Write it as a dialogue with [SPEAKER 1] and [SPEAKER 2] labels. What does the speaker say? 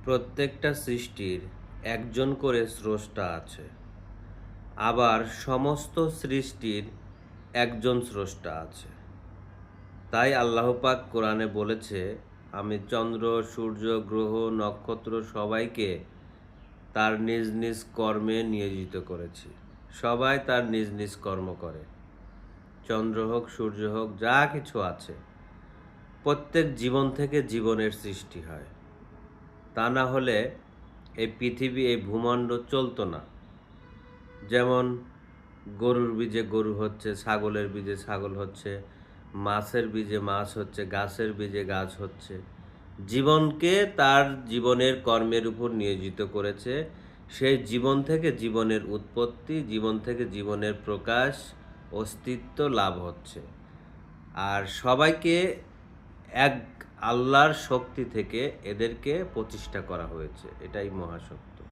[SPEAKER 1] প্রত্যেকটা সৃষ্টির একজন করে স্রষ্টা আছে, আবার সমস্ত সৃষ্টির একজন স্রষ্টা আছে। তাই আল্লাহ পাক কোরআনে বলেছে, আমি চন্দ্র, সূর্য, গ্রহ, নক্ষত্র সবাইকে তার নিজ নিজ কর্মে নিয়োজিত করেছি। সবাই তার নিজ নিজ কর্ম করে। চন্দ্র হোক, সূর্য হোক, যা কিছু আছে, প্রত্যেক জীবন থেকে জীবনের সৃষ্টি হয়। তা না হলে এই পৃথিবী, এই ভূমণ্ড চলতো না। যেমন গরুর বীজে গরু হচ্ছে, ছাগলের বীজে ছাগল হচ্ছে, মাছের বীজে মাছ হচ্ছে, গাছের বীজে গাছ হচ্ছে। জীবনকে তার জীবনের কর্মের উপর নিয়োজিত করেছে। সেই জীবন থেকে জীবনের উৎপত্তি, জীবন থেকে জীবনের প্রকাশ, অস্তিত্ব লাভ হচ্ছে। আর সবাইকে এক আল্লাহর শক্তি থেকে এদেরকে প্রতিষ্ঠা করা হয়েছে। এটাই মহাসত্য।